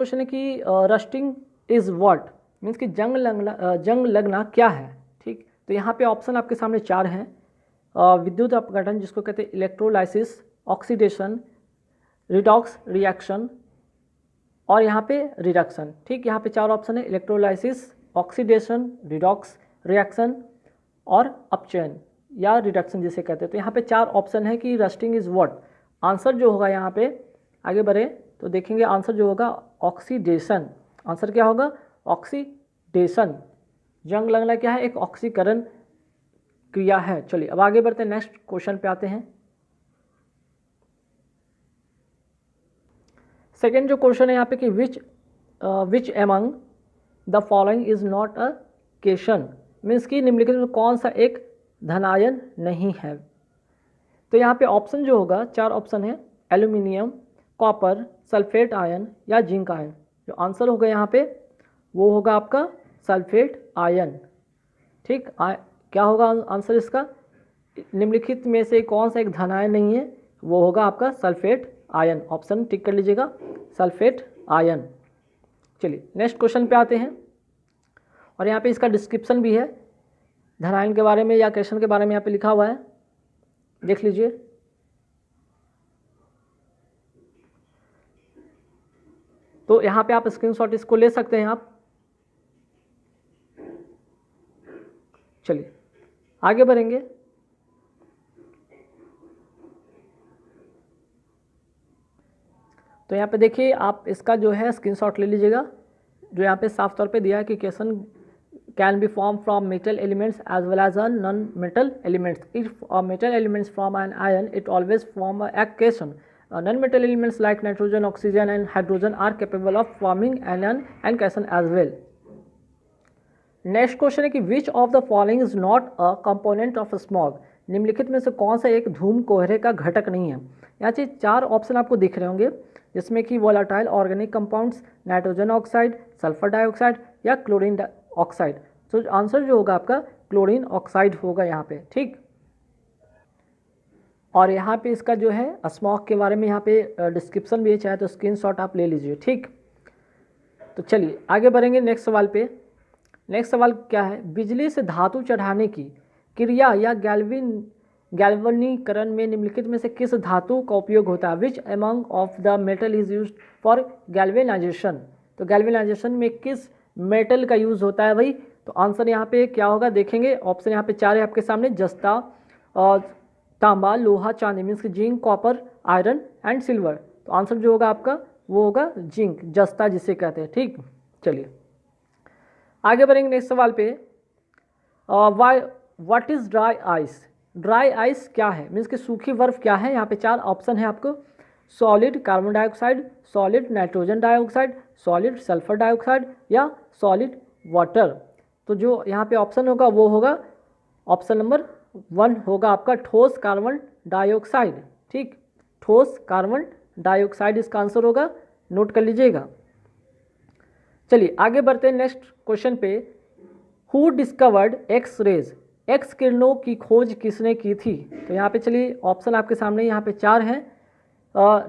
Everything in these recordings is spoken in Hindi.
क्वेश्चन है कि रस्टिंग इज व्हाट, मीन्स कि जंग लगना क्या है। ठीक, तो यहाँ पे ऑप्शन आपके सामने चार हैं। विद्युत अपघटन जिसको कहते हैं इलेक्ट्रोलाइसिस, ऑक्सीडेशन, रिडॉक्स रिएक्शन और यहाँ पे रिडक्शन। ठीक, यहाँ पे चार ऑप्शन है, इलेक्ट्रोलाइसिस, ऑक्सीडेशन, रिडॉक्स रिएक्शन और अपचयन या रिडक्शन जिसे कहते हैं। तो यहाँ पे चार ऑप्शन है कि रस्टिंग इज व्हाट। आंसर जो होगा यहाँ पे आगे बढ़े तो देखेंगे आंसर जो होगा ऑक्सीडेशन। आंसर क्या होगा? ऑक्सीडेशन। जंग लगना क्या है? एक ऑक्सीकरण क्रिया है। चलिए अब आगे बढ़ते हैं, नेक्स्ट क्वेश्चन पे आते हैं। सेकेंड जो क्वेश्चन है यहाँ पे कि which among the following is not a cation, means कि निम्नलिखित में कौन सा एक धनायन नहीं है। तो यहाँ पे ऑप्शन जो होगा चार ऑप्शन है, एल्यूमिनियम, कॉपर, सल्फेट आयन या जिंक आयन। जो आंसर होगा यहाँ पे वो होगा आपका सल्फेट आयन। ठीक, क्या होगा आंसर इसका? निम्नलिखित में से कौन सा एक धनायन नहीं है, वो होगा आपका सल्फेट आयन। ऑप्शन टिक कर लीजिएगा, सल्फेट आयन। चलिए नेक्स्ट क्वेश्चन पे आते हैं और यहाँ पे इसका डिस्क्रिप्शन भी है धनायन के बारे में या क्वेश्चन के बारे में यहाँ पे लिखा हुआ है, देख लीजिए। तो यहाँ पे आप स्क्रीनशॉट इसको ले सकते हैं आप। चलिए आगे बढ़ेंगे। तो यहाँ पे देखिए आप इसका जो है स्क्रीनशॉट ले लीजिएगा, जो यहाँ पे साफ तौर पे दिया है कि question can be form from metal elements as well as non metal elements. If metal elements from an ion it always form a cation. Non-metal elements like nitrogen, oxygen and hydrogen are capable of forming anion and cation as well. Next question है कि which of the following is not a component of smog, निम्नलिखित में से कौन सा एक धूम कोहरे का घटक नहीं है। यहाँ से चार ऑप्शन आपको दिख रहे होंगे, जिसमें कि volatile organic compounds, nitrogen oxide, sulphur dioxide या क्लोरीन ऑक्साइड। तो आंसर जो होगा आपका क्लोरीन ऑक्साइड होगा यहाँ पे। ठीक, और यहाँ पे इसका जो है स्मॉग के बारे में यहाँ पे डिस्क्रिप्शन भी है, चाहे तो स्क्रीनशॉट आप ले लीजिए। ठीक, तो चलिए आगे बढ़ेंगे नेक्स्ट सवाल पे। नेक्स्ट सवाल क्या है? बिजली से धातु चढ़ाने की क्रिया या गैल्वनीकरण में निम्नलिखित में से किस धातु का उपयोग होता है? Which among of the metal is used for galvanisation. तो गैल्वेनाइजेशन में किस मेटल का यूज़ होता है भाई? तो आंसर यहाँ पे क्या होगा देखेंगे। ऑप्शन यहाँ पे चार है आपके सामने, जस्ता, तांबा, लोहा, चांदी, means zinc, copper, iron and silver. तो आंसर जो होगा आपका वो होगा जिंक, जस्ता जिसे कहते हैं। ठीक, चलिए आगे बढ़ेंगे नेक्स्ट सवाल पे। What is dry ice. Dry ice क्या है, मीन्स कि सूखी बर्फ क्या है। यहाँ पे चार ऑप्शन है आपको, solid carbon dioxide, solid nitrogen dioxide, solid sulphur dioxide या सॉलिड वाटर। तो जो यहाँ पे ऑप्शन होगा वो होगा ऑप्शन नंबर 1 होगा आपका ठोस कार्बन डाइऑक्साइड। ठीक, ठोस कार्बन डाइऑक्साइड इसका आंसर होगा, नोट कर लीजिएगा। चलिए आगे बढ़ते हैं नेक्स्ट क्वेश्चन पे। Who discovered X rays, X किरणों की खोज किसने की थी। तो यहाँ पे चलिए ऑप्शन आपके सामने यहाँ पे चार हैं,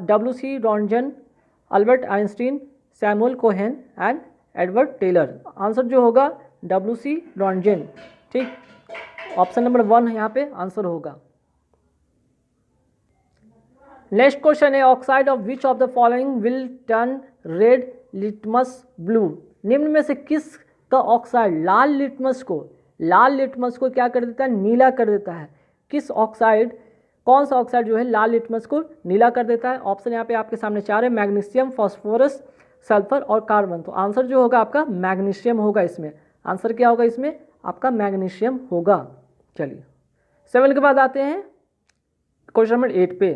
WC Röntgen, Albert Einstein, Samuel Cohen and Edward Teller. Answer जो होगा WC रॉन्टगन। ठीक, ऑप्शन नंबर 1 यहाँ पे आंसर होगा। नेक्स्ट क्वेश्चन है, oxide of which of the following will turn red litmus blue. निम्न में से किस का ऑक्साइड लाल लिटमस को क्या कर देता है? नीला कर देता है। किस ऑक्साइड, कौन सा ऑक्साइड जो है लाल लिटमस को नीला कर देता है? ऑप्शन यहाँ पे आपके सामने चार है, मैग्नीशियम, फास्फोरस, सल्फर और कार्बन। तो आंसर जो होगा आपका मैग्नीशियम होगा इसमें। आंसर क्या होगा इसमें? आपका मैग्नीशियम होगा। चलिए 7 के बाद आते हैं क्वेश्चन नंबर 8 पे,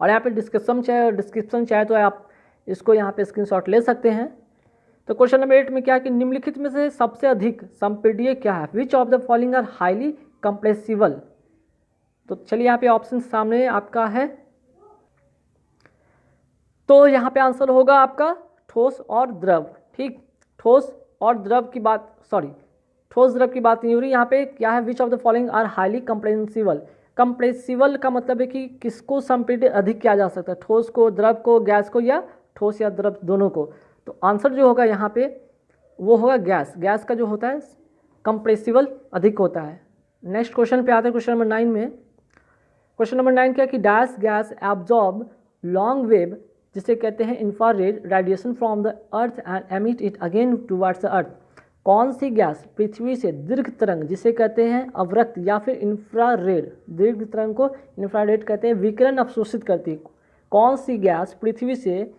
और यहाँ पे डिस्क्रिप्शन चाहे तो आप इसको यहाँ पे स्क्रीनशॉट ले सकते हैं। तो क्वेश्चन नंबर 8 में क्या है कि निम्नलिखित में से सबसे अधिक संपीड्य क्या है? Which of the following are highly compressible. तो चलिए यहाँ पे ऑप्शन सामने आपका है, तो यहाँ पे आंसर होगा आपका ठोस और द्रव। ठीक, ठोस द्रव की बात नहीं हो रही यहाँ पे। क्या है? Which of the following are highly compressible. Compressible का मतलब है कि किसको संपीड़ित अधिक किया जा सकता है, ठोस को, द्रव को, गैस को या ठोस या द्रव दोनों को। तो आंसर जो होगा यहाँ पे वो होगा गैस। गैस का जो होता है कंप्रेसिबल अधिक होता है। नेक्स्ट क्वेश्चन पे आते हैं क्वेश्चन नंबर 9 में। क्वेश्चन नंबर 9 क्या है कि dash gas absorb long wave जिसे कहते हैं infrared radiation from the earth and emit it again towards the earth. कौन सी गैस पृथ्वी से दीर्घ तरंग जिसे कहते हैं अवरक्त या फिर इंफ्रारेड, दीर्घ तरंग को इंफ्रारेड कहते हैं, विकिरण अवशोषित करती है। कौन सी गैस पृथ्वी से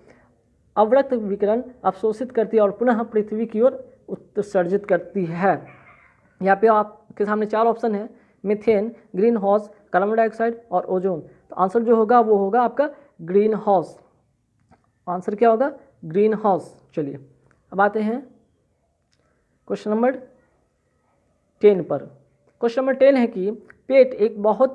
अवरक्त विकिरण अवशोषित करती है और पुनः पृथ्वी की ओर उत्सर्जित करती है? यहाँ पे आपके सामने 4 ऑप्शन है, methane, green house, carbon dioxide और ओजोन। तो आंसर जो होगा वो होगा आपका ग्रीन हाउस। आंसर क्या होगा? Green house. चलिए अब आते हैं क्वेश्चन नंबर 10 पर। क्वेश्चन नंबर 10 है कि पेट एक बहुत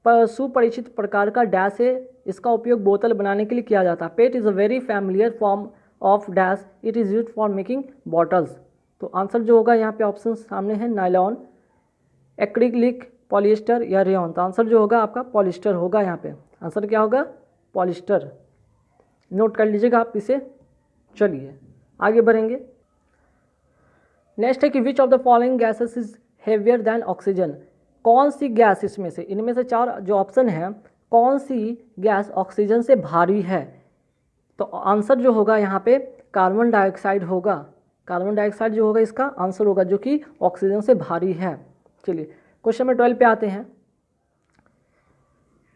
सुपरिचित प्रकार का डैश है, इसका उपयोग बोतल बनाने के लिए किया जाता है। PET is a very familiar form of dash, it is used for making bottles. तो आंसर जो होगा यहाँ पे ऑप्शन सामने है, नायलॉन, एक्रिलिक, पॉलिएस्टर या रेयॉन। तो आंसर जो होगा आपका पॉलिएस्टर होगा। यहाँ पे आंसर क्या होगा? पॉलिएस्टर। नोट कर लीजिएगा आप इसे। चलिए आगे बढ़ेंगे। नेक्स्ट है कि which of the following gases is heavier than oxygen. कौन सी गैस इसमें से, इनमें से 4 जो ऑप्शन है, कौन सी गैस ऑक्सीजन से भारी है? तो आंसर जो होगा यहाँ पे कार्बन डाइऑक्साइड होगा। कार्बन डाइऑक्साइड जो होगा इसका आंसर होगा, जो कि ऑक्सीजन से भारी है। चलिए क्वेश्चन नंबर 12 पे आते हैं।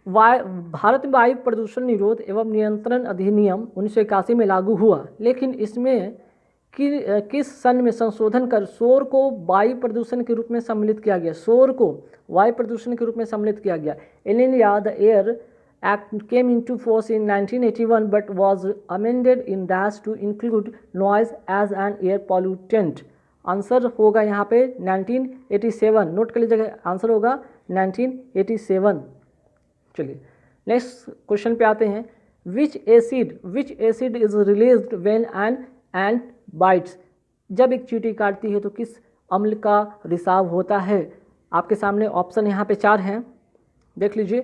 भारत में वायु प्रदूषण निरोध एवं नियंत्रण अधिनियम 1981 में लागू हुआ, लेकिन इसमें किस सन में संशोधन कर शोर को वायु प्रदूषण के रूप में सम्मिलित किया गया? शोर को वायु प्रदूषण के रूप में सम्मिलित किया गया। In India the air act came into force in 1981 but was amended in dash to include noise as an air pollutant. Answer होगा यहाँ पे 1987। नोट कर लीजिएगा, आंसर होगा 1987। चलिए नेक्स्ट क्वेश्चन पे आते हैं। विच acid is released when an ant bytes. जब एक चींटी काटती है तो किस अम्ल का रिसाव होता है? आपके सामने ऑप्शन यहाँ पे 4 हैं, देख लीजिए।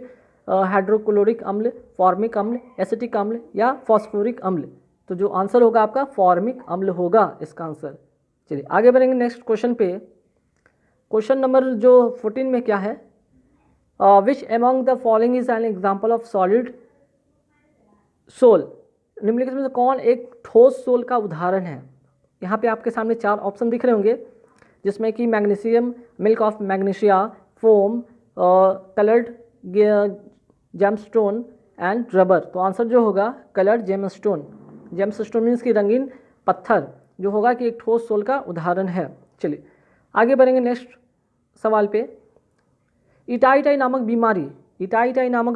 हाइड्रोक्लोरिक अम्ल, फॉर्मिक अम्ल, एसिटिक अम्ल या फॉस्फोरिक अम्ल। तो जो आंसर होगा आपका फॉर्मिक अम्ल होगा इसका आंसर। चलिए आगे बढ़ेंगे नेक्स्ट क्वेश्चन पे। क्वेश्चन नंबर जो 14 में क्या है? Which among the following is an example of solid sol. निम्नलिखित में से कौन एक ठोस सोल का उदाहरण है? यहाँ पे आपके सामने 4 ऑप्शन दिख रहे होंगे, जिसमें कि magnesium, milk of magnesia, foam, coloured gemstone and rubber. तो आंसर जो होगा कलर्ड जेमस्टोन। जेमस्टोन मीन्स की रंगीन पत्थर, जो होगा कि एक ठोस सोल का उदाहरण है। चलिए आगे बढ़ेंगे नेक्स्ट सवाल पे। इटाइटाई नामक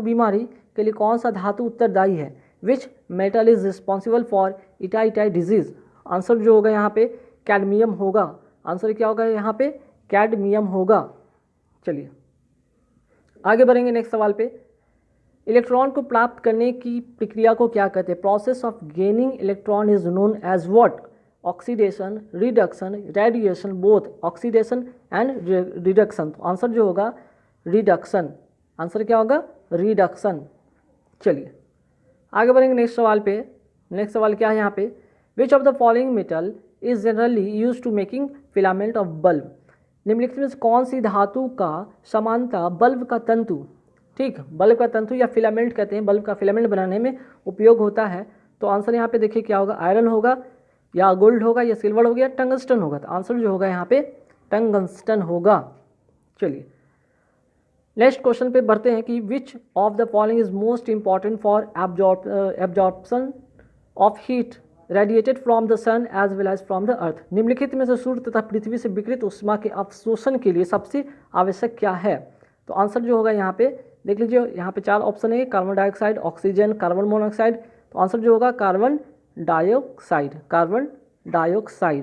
बीमारी के लिए कौन सा धातु उत्तरदायी है? Which metal is responsible for itai itai disease. Answer जो होगा यहाँ पे कैडमियम होगा। आंसर क्या होगा यहाँ पे? कैडमियम होगा। चलिए आगे बढ़ेंगे नेक्स्ट सवाल पे। इलेक्ट्रॉन को प्राप्त करने की प्रक्रिया को क्या कहते हैं? Process of gaining electron is known as what? Oxidation, reduction, radiation, both. Oxidation and reduction. तो आंसर जो होगा रिडक्शन। आंसर क्या होगा? रिडक्शन। चलिए आगे बढ़ेंगे नेक्स्ट सवाल पे। नेक्स्ट सवाल क्या है यहाँ पे? Which of the following metal is generally use to making filament of bulb. निम्नलिखित में कौन सी धातु का समानता बल्ब का तंतु, ठीक, बल्ब का तंतु या फिलामेंट कहते हैं, बल्ब का फिलामेंट बनाने में उपयोग होता है? तो आंसर यहाँ पे देखिए क्या होगा? आयरन होगा या गोल्ड होगा या सिल्वर होगा या टंगस्टन होगा। तो आंसर जो होगा यहाँ पे टंगस्टन होगा। चलिए नेक्स्ट क्वेश्चन पे बढ़ते हैं कि which of the following is most important for absorption of heat radiated from the sun as well as from the earth. निम्नलिखित में से सूर्य तथा पृथ्वी से विकिरित ऊष्मा के अवशोषण के लिए सबसे आवश्यक क्या है? तो आंसर जो होगा यहाँ पे देख लीजिए, यहाँ पे 4 ऑप्शन है, carbon dioxide, oxygen, carbon monoxide. तो आंसर जो होगा कार्बन डाइऑक्साइड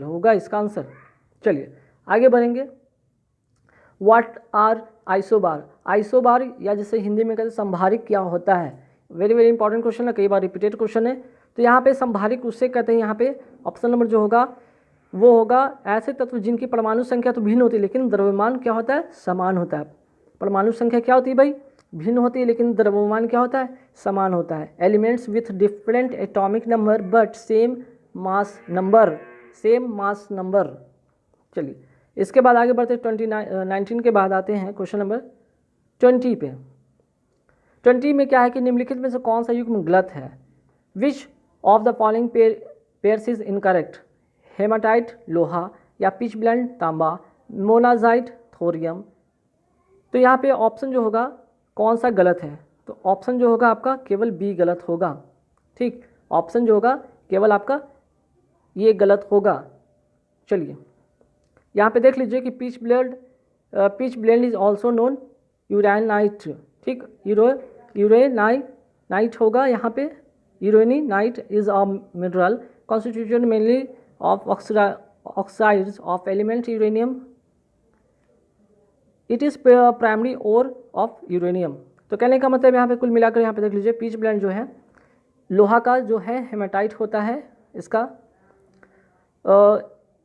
होगा इसका आंसर। चलिए आगे बढ़ेंगे। व्हाट आर आइसोबार या जिसे हिंदी में कहते हैं संभारिक क्या होता है? वेरी वेरी इंपॉर्टेंट क्वेश्चन है, कई बार रिपीटेड क्वेश्चन है। तो यहाँ पे संभारिक उससे कहते हैं, यहाँ पे ऑप्शन नंबर जो होगा वो होगा ऐसे तत्व जिनकी परमाणु संख्या तो भिन्न होती है लेकिन द्रव्यमान क्या होता है? समान होता है। परमाणु संख्या क्या होती है भाई? भिन्न होती है लेकिन द्रव्यमान क्या होता है, समान होता है। Elements with different atomic number but same mass number, same mass number. चलिए इसके बाद आगे बढ़ते 19 के बाद आते हैं क्वेश्चन नंबर 20 पे। 20 में क्या है कि निम्नलिखित में से कौन सा युग्म गलत है। Which of the following pairs is incorrect. Haematite लोहा या पिच ब्लेंड तांबा, मोनाजाइट थोरियम। तो यहाँ पे ऑप्शन जो होगा कौन सा गलत है, तो ऑप्शन जो होगा आपका केवल बी गलत होगा। ठीक, ऑप्शन जो होगा केवल आपका ये गलत होगा। चलिए यहाँ पे देख लीजिए कि pitchblende is also known uraninite. ठीक, यूरेनाइट होगा यहाँ पे। Uraninite is a mineral constitution mainly of oxides of element uranium. It is primary ore of uranium. तो कहने का मतलब यहाँ पे कुल मिलाकर यहाँ पे देख लीजिए पिच ब्लेंड जो है लोहा का जो है हेमाटाइट होता है इसका।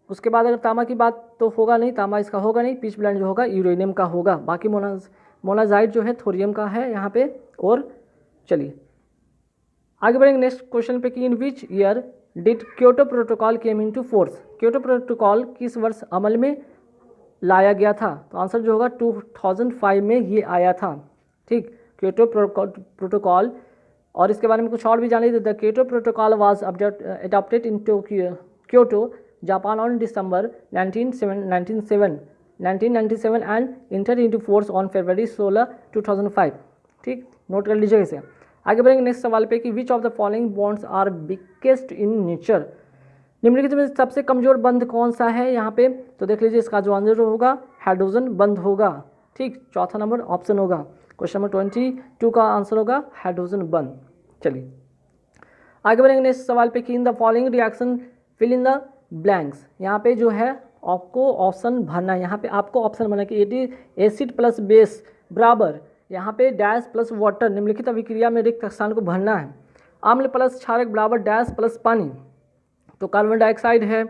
उसके बाद अगर तांबा की बात तो होगा नहीं, तांबा इसका होगा नहीं। पिच ब्लेंड जो होगा यूरेनियम का होगा। बाकी मोनाजाइट जो है थोरियम का है यहाँ पे। और चलिए आगे बढ़ेंगे नेक्स्ट क्वेश्चन पे कि in which year did Kyoto protocol came into force. Kyoto protocol किस वर्ष अमल में लाया गया था, तो आंसर जो होगा 2005 में ये आया था। ठीक, क्योटो प्रोटोकॉल। और इसके बारे में कुछ और भी जान लीजिए। The Kyoto protocol was adopted in Kyoto Japan on December 1997 and inter into force on फरवरी 16, 2005। ठीक, नोट कर लीजिएगा इसे। आगे बढ़ेंगे नेक्स्ट सवाल पे कि which of the following bonds are weakest in nature. निम्नलिखित में सबसे कमजोर बंध कौन सा है यहाँ पे, तो देख लीजिए इसका जो आंसर होगा हाइड्रोजन बंध होगा। ठीक, चौथा नंबर ऑप्शन होगा। क्वेश्चन नंबर 22 का आंसर होगा हाइड्रोजन बंध। चलिए आगे बढ़ेंगे नेक्स्ट सवाल पे कि in the following reaction fill in the blanks. यहाँ पे जो है आपको ऑप्शन भरना है। यहाँ पे आपको ऑप्शन भरना है कि एसिड प्लस बेस बराबर यहाँ पे डैश प्लस वाटर निम्नलिखित अभिक्रिया में रिक्त स्थान को भरना है। अम्ल प्लस क्षारक बराबर डैश प्लस पानी। तो कार्बन डाइऑक्साइड है,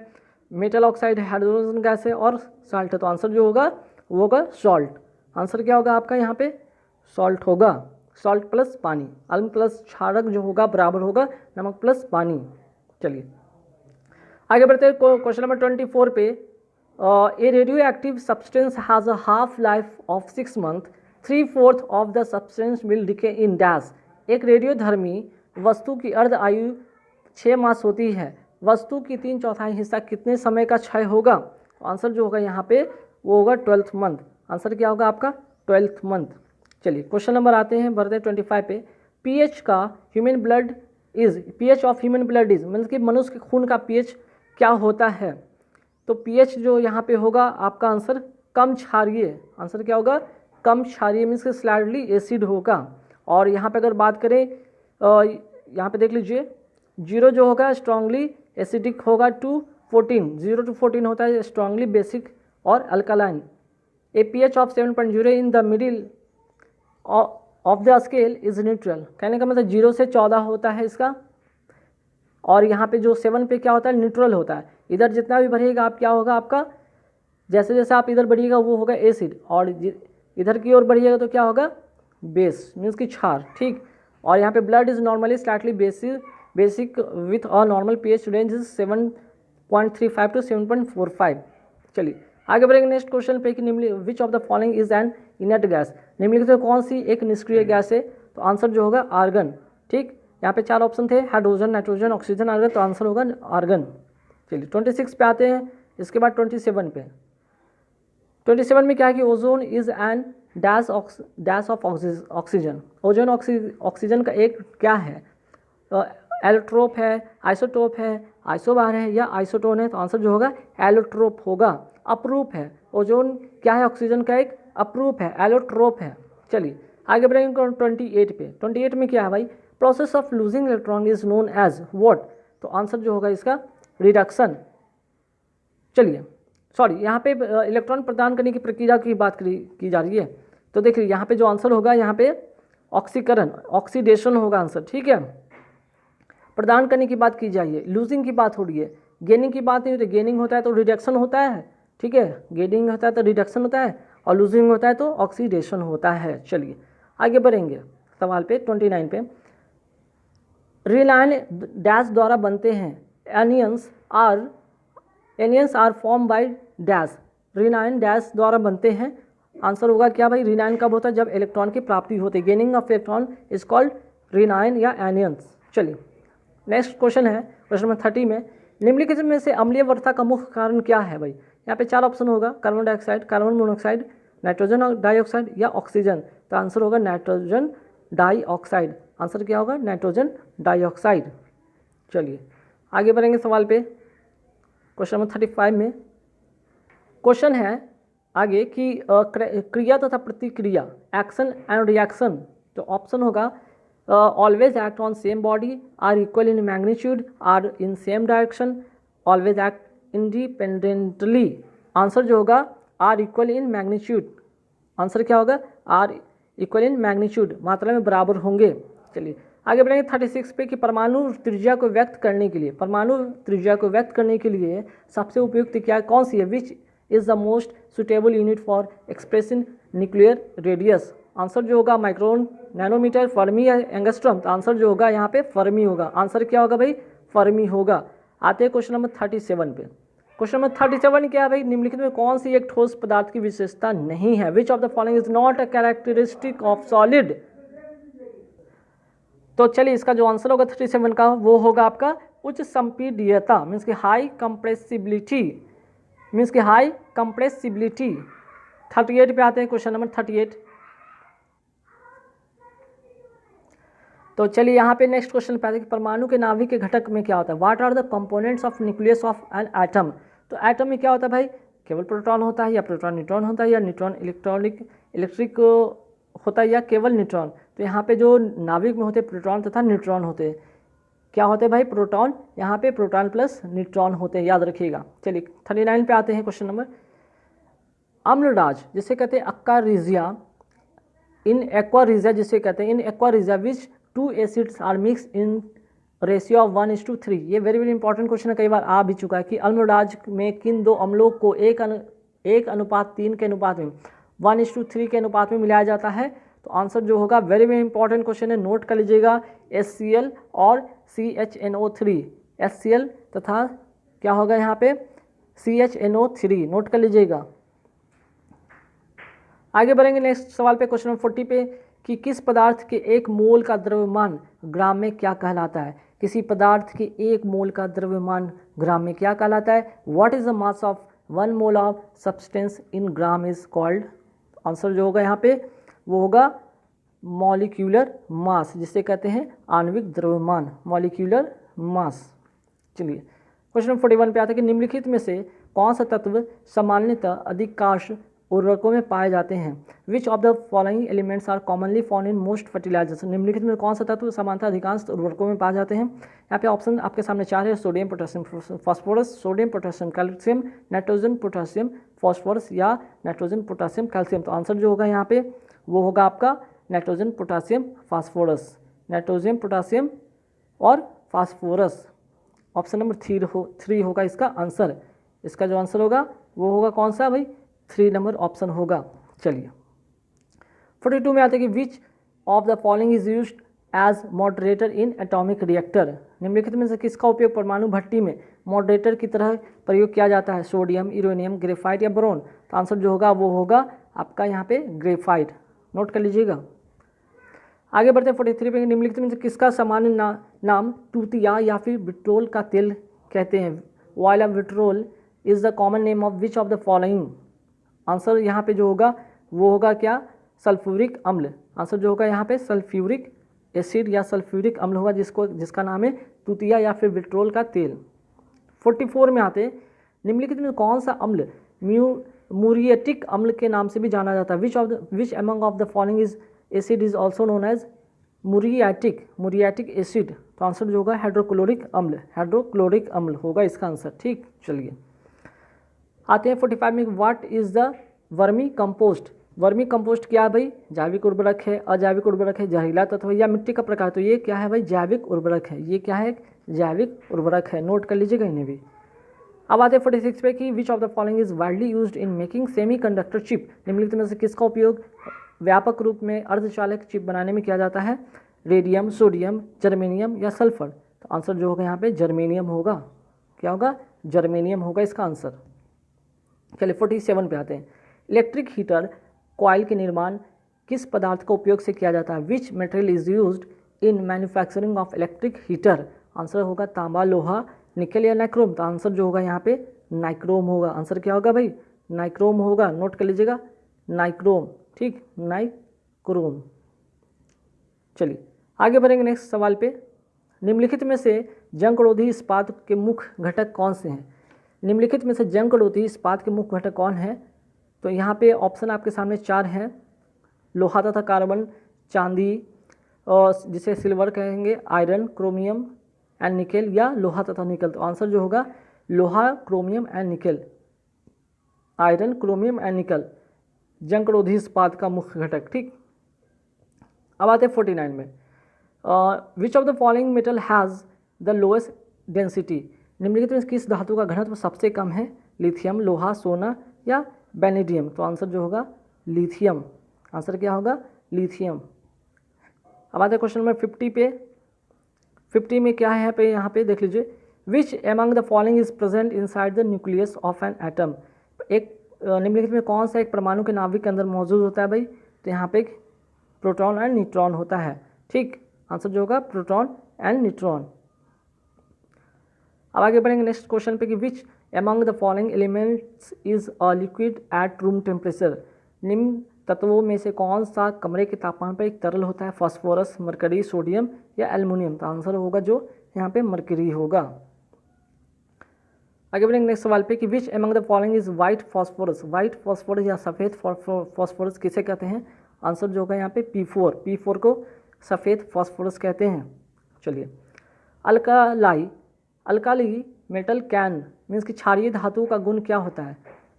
मेटल ऑक्साइड है, हाइड्रोजन गैस है और सॉल्ट है। तो आंसर जो होगा वो होगा सॉल्ट। आंसर क्या होगा आपका यहाँ पे, सॉल्ट होगा। सॉल्ट प्लस पानी। अम्ल प्लस क्षारक जो होगा बराबर होगा नमक प्लस पानी। चलिए आगे बढ़ते हैं क्वेश्चन नंबर 24 पे। A radioactive substance has a half life of 6 month, 3/4 of the substance will decay in dash. एक रेडियोधर्मी वस्तु की अर्ध आयु 6 मास होती है। वस्तु की 3/4 हिस्सा कितने समय का क्षय होगा। तो आंसर जो होगा यहाँ पे वो होगा 12th मंथ। आंसर क्या होगा आपका 12th मंथ। चलिए क्वेश्चन नंबर आते हैं बढ़ते 25 पे। पीएच का human blood is, pH of human blood is मतलब कि मनुष्य के खून का पीएच क्या होता है। तो पीएच जो यहाँ पे होगा आपका आंसर कम क्षारीय। आंसर क्या होगा कम क्षारीय मीन्स कि स्लाइडली एसिड होगा। और यहाँ पे अगर बात करें यहाँ पे देख लीजिए 0 जो होगा स्ट्रांगली एसिडिक होगा, 14 0 to 14 होता है स्ट्रांगली बेसिक और alkaline. A pH of 7.0 in the middle of the scale is neutral. कहने का मतलब 0 से 14 होता है इसका। और यहाँ पे जो 7 पे क्या होता है न्यूट्रल होता है। इधर जितना भी बढ़ेगा आप क्या होगा आपका, जैसे जैसे आप इधर बढ़िएगा वो होगा एसिड और इधर की ओर बढ़िएगा तो क्या होगा बेस मीन्स की क्षार। ठीक, और यहाँ पे blood is normally slightly basic with a normal pH range is 7.35 to 7.45। चलिए आगे बढ़ेंगे नेक्स्ट क्वेश्चन पे कि निम्नलिखित विच of the following is N inert gas. निम्नलिखित में कौन सी एक निष्क्रिय गैस है। तो आंसर जो होगा आर्गन। ठीक, यहाँ पे 4 ऑप्शन थे हाइड्रोजन, नाइट्रोजन, ऑक्सीजन, आर्गन। तो आंसर होगा आर्गन। चलिए 26 पे आते हैं। इसके बाद 27 पे। 27 में क्या है कि ozone is an dash of oxygen. Ozone oxygen का एक क्या है, एलोट्रोप है, आइसोटोप है, आइसोबार है या आइसोटोन है। तो आंसर जो होगा एलोट्रोप होगा। अपरूप है ओजोन क्या है ऑक्सीजन का एक अपरूप है, एलोट्रोप है। चलिए आगे बढ़ेंगे 28 पे। 28 में क्या है भाई, process of losing electron is known as what. तो आंसर जो होगा इसका रिडक्शन। चलिए सॉरी यहाँ पे इलेक्ट्रॉन प्रदान करने की प्रक्रिया की बात की जा रही है। तो देखिए यहाँ पे जो आंसर होगा यहाँ पे ऑक्सीकरण ऑक्सीडेशन होगा आंसर। ठीक है, प्रदान करने की बात की जाइए, लूजिंग की बात हो रही है, गेनिंग की बात नहीं होती। गेनिंग होता है तो रिडक्शन होता है। ठीक है, गेनिंग होता है तो रिडक्शन होता है और लूजिंग होता है तो ऑक्सीडेशन होता है। चलिए आगे बढ़ेंगे सवाल पे 29 पे। रिनाइन डैश द्वारा बनते हैं, anions are form by dash, रिनाइन डैश द्वारा बनते हैं। आंसर होगा क्या भाई, रिनाइन कब होता है, जब इलेक्ट्रॉन की प्राप्ति होती है, gaining of electron is called रिनाइन या एनियंस। चलिए नेक्स्ट क्वेश्चन है क्वेश्चन नंबर 30 में, निम्नलिखित में से अम्लीय वर्षा का मुख्य कारण क्या है भाई। यहाँ पे 4 ऑप्शन होगा, carbon dioxide, carbon monoxide, nitrogen dioxide या ऑक्सीजन। तो आंसर होगा नाइट्रोजन डाइऑक्साइड। आंसर क्या होगा, नाइट्रोजन डाइऑक्साइड। चलिए आगे बढ़ेंगे सवाल पे क्वेश्चन नंबर 35 में। क्वेश्चन है आगे कि क्रिया तथा प्रतिक्रिया, एक्शन एंड रिएक्शन। तो ऑप्शन होगा always act on same body, are equal in magnitude, are in same direction, always act independently. Answer जो होगा are equal in magnitude. Answer क्या होगा, आर इक्वल इन मैग्नीट्यूड, मात्रा में बराबर होंगे। चलिए आगे बढ़ेंगे 36 पे कि परमाणु त्रिज्या को व्यक्त करने के लिए, परमाणु त्रिज्या को व्यक्त करने के लिए सबसे उपयुक्त क्या कौन सी है, which is the most suitable unit for expressing nuclear radius. Answer जो होगा माइक्रोन, नैनोमीटर, फर्मी या एंगस्ट्रॉम। तो आंसर जो होगा यहाँ पे फर्मी होगा। आंसर क्या होगा भाई, फर्मी होगा। आते हैं क्वेश्चन नंबर 37 पे। क्वेश्चन नंबर 37 क्या है भाई, निम्नलिखित में कौन सी एक ठोस पदार्थ की विशेषता नहीं है, which of the following is not a characteristic of solid. तो चलिए इसका जो आंसर होगा 37 का वो होगा आपका उच्च संपीड्यता, मीन्स की हाई कंप्रेसिबिलिटी, मीन्स की हाई कंप्रेसिबिलिटी। 38 पे आते हैं क्वेश्चन नंबर 38। तो चलिए यहाँ पे नेक्स्ट क्वेश्चन पे आते हैं कि परमाणु के नाभिक के घटक में क्या होता है, what are the components of nucleus of an atom. तो एटम में क्या होता है भाई, केवल प्रोटॉन होता है या प्रोटॉन न्यूट्रॉन होता है या न्यूट्रॉन इलेक्ट्रिक होता है या केवल न्यूट्रॉन। तो यहाँ पे जो नाभिक में होते हैं प्रोटॉन तथा न्यूट्रॉन होते हैं, क्या होते हैं भाई, प्रोटॉन, यहाँ पे प्रोटॉन प्लस न्यूट्रॉन होते हैं, याद रखिएगा। चलिए 39 पे आते हैं क्वेश्चन नंबर। अम्लराज जिसे कहते हैं अक्वारिजिया, इन एक्वारिजिया जिसे कहते हैं, in aqua regia which 2 acids are mix in ratio of 1:3। ये वेरी वेरी इंपॉर्टेंट क्वेश्चन है, कई बार आ भी चुका है कि अम्लराज में किन 2 अम्लों को 1:3 के अनुपात में 1:3 के अनुपात में मिलाया जाता है। तो आंसर जो होगा वेरी वेरी इंपॉर्टेंट क्वेश्चन है, नोट कर लीजिएगा, HCl और CHNO3, HCl तथा क्या होगा यहाँ पे CHNO3, नोट कर लीजिएगा। आगे बढ़ेंगे नेक्स्ट सवाल पे क्वेश्चन नंबर 40 पे कि किस पदार्थ के 1 मोल का द्रव्यमान ग्राम में क्या कहलाता है। किसी पदार्थ के 1 मोल का द्रव्यमान ग्राम में क्या कहलाता है, what is the mass of 1 mole of substance in gram is called. Answer जो होगा यहाँ पे वो होगा मॉलिक्यूलर मास, जिसे कहते हैं आणविक द्रव्यमान, मॉलिक्यूलर मास। चलिए क्वेश्चन नंबर 41 पे आता है कि निम्नलिखित में से कौन सा तत्व सामान्यतः अधिकांश उर्वरकों में पाए जाते हैं, which of the following elements are commonly found in most fertilisers. निम्नलिखित में कौन सा तत्व सामान्यतः अधिकांश उर्वरकों में पाए जाते हैं। यहाँ पे ऑप्शन आपके सामने 4 है, sodium potassium phosphorus, sodium potassium calcium, nitrogen potassium phosphorus या नाइट्रोजन पोटेशियम कैल्शियम। तो आंसर जो होगा यहाँ पे वो होगा आपका nitrogen potassium phosphorus, nitrogen potassium और फास्फोरस। ऑप्शन नंबर 3 होगा इसका आंसर। इसका जो आंसर होगा वो होगा कौन सा भाई, 3 नंबर ऑप्शन होगा। चलिए 42 में आते हैं कि which of the following is used as moderator in atomic reactor. निम्नलिखित में से किसका उपयोग परमाणु भट्टी में मॉडरेटर की तरह प्रयोग किया जाता है, सोडियम, यूरेनियम, ग्रेफाइट या बोरोन। तो आंसर जो होगा वो होगा आपका यहाँ पे ग्रेफाइट, नोट कर लीजिएगा। आगे बढ़ते हैं 43 पे, निम्नलिखित में से किसका सामान्य नाम तूतिया या फिर विट्रोल का तेल कहते हैं, oil of vitriol is the common name of which of the following. Answer यहाँ पे जो होगा वो होगा क्या, सल्फ्यूरिक अम्ल। आंसर जो होगा यहाँ पे सल्फ्यूरिक एसिड या सल्फ्यूरिक अम्ल होगा, जिसका नाम है तूतिया या फिर विट्रोल का तेल। 44 में आते हैं, निम्नलिखित में कौन सा अम्ल मुरिएटिक अम्ल के नाम से भी जाना जाता है, which among of the following is acid is also known as muriatic acid. तो आंसर जो होगा हाइड्रोक्लोरिक अम्ल होगा इसका आंसर। ठीक, चलिए आते हैं 45 में, what is the vermi compost. Vermi compost क्या है भाई, जैविक उर्वरक है, अजैविक उर्वरक है, जहरीला तत्व या मिट्टी का प्रकार। तो ये क्या है भाई, जैविक उर्वरक है, ये क्या है, जैविक उर्वरक है, नोट कर लीजिएगा इन्हें भी। अब आते हैं 46 पे कि which of the following is widely used in making semiconductor chip. निम्नलिखित में से किसका उपयोग व्यापक रूप में अर्धचालक चिप बनाने में किया जाता है? रेडियम, सोडियम, जर्मेनियम या सल्फर? तो आंसर जो होगा यहाँ पे जर्मेनियम होगा। क्या होगा? जर्मेनियम होगा इसका आंसर। चलिए 47 पे आते हैं। इलेक्ट्रिक हीटर कॉइल के निर्माण किस पदार्थ का उपयोग से किया जाता है? Which material is used in manufacturing of electric heater? Answer होगा तांबा, लोहा, निकल या नाइक्रोम? तो आंसर जो होगा यहाँ पे नाइक्रोम होगा। आंसर क्या होगा भाई? नाइक्रोम होगा। नोट कर लीजिएगा, नाइक्रोम। ठीक, नाइक्रोम। चलिए आगे बढ़ेंगे नेक्स्ट सवाल पे। निम्नलिखित में से जंगरोधी इस्पात के मुख्य घटक कौन से हैं? निम्नलिखित में से जंगरोधी इस्पात के मुख्य घटक कौन है? तो यहाँ पे ऑप्शन आपके सामने 4 हैं। लोहा तथा कार्बन, चांदी और जिसे सिल्वर कहेंगे, आयरन, क्रोमियम एंड निकेल, या लोहा तथा निकल। तो आंसर जो होगा लोहा, chromium and nickel. Iron, chromium and nickel जंगरोधी इस्पात का मुख्य घटक। ठीक, अब आते हैं 49 में। विच of the following metal has the lowest density? निम्नलिखित में किस धातु का घनत्व सबसे कम है? लिथियम, लोहा, सोना या बेनेडियम? तो आंसर जो होगा लिथियम। आंसर क्या होगा? लिथियम। अब आते हैं क्वेश्चन नंबर 50 पे। 50 में क्या है यहाँ पे देख लीजिए। विच among the following is present inside the nucleus of an atom? एक निम्नलिखित में कौन सा एक परमाणु के नाभिक के अंदर मौजूद होता है भाई? तो यहाँ पे प्रोटॉन एंड न्यूट्रॉन होता है। ठीक, आंसर जो होगा प्रोटॉन एंड न्यूट्रॉन। अब आगे बढ़ेंगे नेक्स्ट क्वेश्चन पे कि which among the following elements is a liquid at room temperature? निम्न तत्वों में से कौन सा कमरे के तापमान पर एक तरल होता है? फास्फोरस, मरकरी, सोडियम या एल्युमिनियम? तो आंसर होगा जो यहाँ पे मरकरी होगा। आगे बढ़ेंगे नेक्स्ट सवाल पे कि which among the following is white phosphorus? White phosphorus या सफ़ेद फास्फोरस किसे कहते हैं? आंसर जो होगा यहाँ पे P4। P4 को सफ़ेद फास्फोरस कहते हैं। चलिए, अल्काली मेटल कैन मीन्स कि क्षारीय धातु का गुण क्या होता है?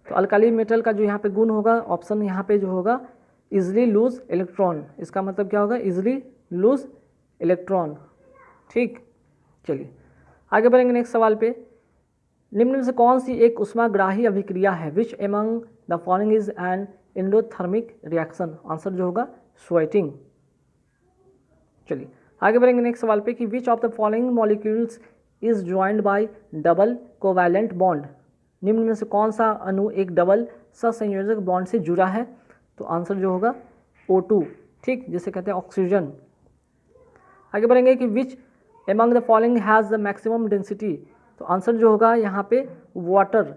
तो अल्काली मेटल का जो यहाँ पे गुण होगा, ऑप्शन यहाँ पे जो होगा इजली लूज इलेक्ट्रॉन। इसका मतलब क्या होगा? Easily loose electron. ठीक, चलिए आगे बढ़ेंगे नेक्स्ट सवाल पे। निम्न में से कौन सी एक उष्माग्राही अभिक्रिया है? विच among the following is an endothermic reaction? Answer जो होगा स्वेटिंग। चलिए आगे बढ़ेंगे नेक्स्ट सवाल पे कि which of the following molecules is joined bye double covalent bond? निम्न में से कौन सा अणु एक डबल सहसंयोजक बॉन्ड से जुड़ा है? तो आंसर जो होगा O2। ठीक, जिसे कहते हैं ऑक्सीजन। आगे बढ़ेंगे कि which among the following has the maximum density? तो आंसर जो होगा यहाँ पे वाटर।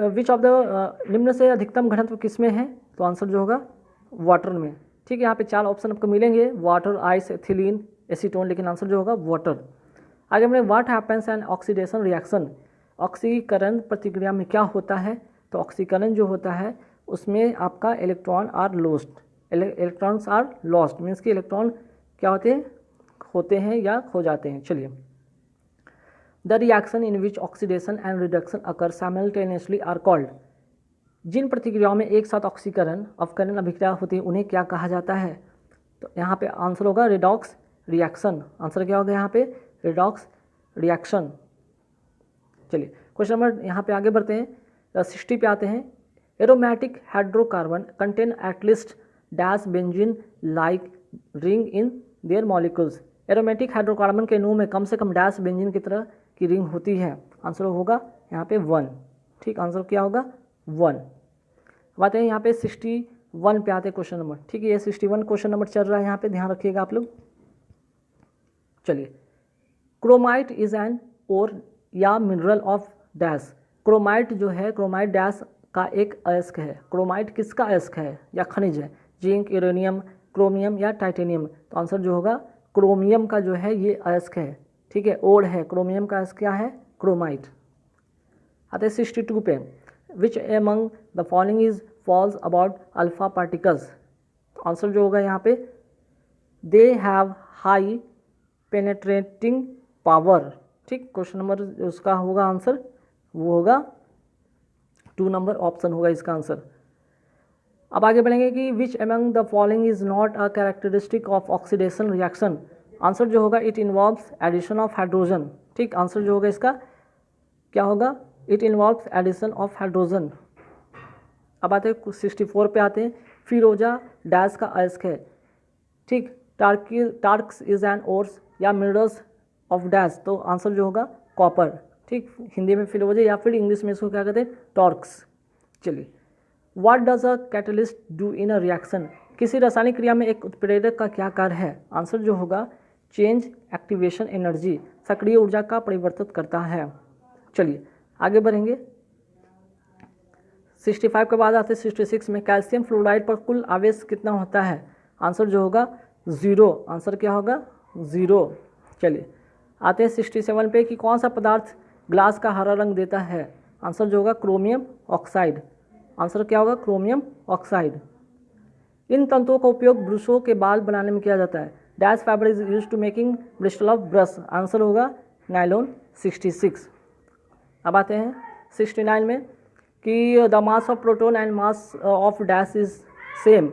विच ऑफ द निम्न से अधिकतम घनत्व किस में है? तो आंसर जो होगा वाटर में। ठीक है, यहाँ पे 4 ऑप्शन आपको मिलेंगे, वाटर, आइस, एथिलीन, एसीटोन, लेकिन आंसर जो होगा वाटर। आगे बढ़े, what happens an oxidation reaction? ऑक्सीकरण प्रतिक्रिया में क्या होता है? तो ऑक्सीकरण जो होता है उसमें आपका electron are lost, electrons are lost means कि इलेक्ट्रॉन क्या होते हैं या खो जाते हैं। चलिए, the reaction in which oxidation and reduction occur simultaneously are called? जिन प्रतिक्रियाओं में एक साथ ऑक्सीकरण अपकरण अभिक्रिया होती है उन्हें क्या कहा जाता है? तो यहाँ पे आंसर होगा रिडॉक्स रिएक्शन। आंसर क्या होगा यहाँ पे? Redox reaction. चलिए क्वेश्चन नंबर यहाँ पे आगे बढ़ते हैं, 60 पे आते हैं। Aromatic hydrocarbon contain at least dash benzene like ring in their molecules? Aromatic hydrocarbon के अणुओं में कम से कम डैश बेंजीन की तरह की रिंग होती है। आंसर होगा यहाँ पे 1। ठीक, आंसर क्या होगा? 1। बात है यहाँ पे 61 पे आते हैं क्वेश्चन नंबर। ठीक है, ये 61 क्वेश्चन नंबर चल रहा है, यहाँ पे ध्यान रखिएगा आप लोग। चलिए, क्रोमाइट इज एन ओर या मिनरल ऑफ डैश? क्रोमाइट जो है, क्रोमाइट डैश का एक अयस्क है। क्रोमाइट किसका अयस्क है या खनिज है? जिंक, यूरेनियम, क्रोमियम या टाइटेनियम? तो आंसर जो होगा क्रोमियम का जो है ये अयस्क है। ठीक है, ओड है, क्रोमियम का अयस्क क्या है? क्रोमाइट। आते हैं 62 पे, which among the following is false about alpha particles? Answer जो होगा यहाँ पे they have high penetrating power. ठीक, क्वेश्चन नंबर उसका होगा आंसर वो होगा 2 नंबर ऑप्शन होगा इसका आंसर। अब आगे बढ़ेंगे कि which among the following is not a characteristic of oxidation reaction? Answer जो होगा it involves addition of hydrogen. ठीक, आंसर जो होगा इसका क्या होगा? It involves addition of hydrogen. अब आते हैं 64 पे आते हैं, फिरोजा डैश का अयस्क है, ठीक। टार्क्स इज एन ओर्स या मिनरल्स ऑफ डैश, तो आंसर जो होगा कॉपर, ठीक। हिंदी में फिरोजा या फिर इंग्लिश में इसको क्या कहते हैं, टॉर्क्स। चलिए, what does a catalyst do in a reaction, किसी रासायनिक क्रिया में एक उत्प्रेरक का क्या कार्य है, आंसर जो होगा चेंज एक्टिवेशन एनर्जी, सक्रिय ऊर्जा का परिवर्तित करता है। चलिए आगे बढ़ेंगे। 65 के बाद आते हैं 66 में, कैल्शियम फ्लोराइड पर कुल आवेश कितना होता है, आंसर जो होगा 0, आंसर क्या होगा 0। चलिए आते हैं 67 पे कि कौन सा पदार्थ ग्लास का हरा रंग देता है, आंसर जो होगा क्रोमियम ऑक्साइड, आंसर क्या होगा क्रोमियम ऑक्साइड। इन तंतुओं का उपयोग ब्रशों के बाल बनाने में किया जाता है, dash fibre is use to making bristle of brush, answer होगा नायलॉन 66। अब आते हैं 69 में कि the mass of proton and mass of dash is same,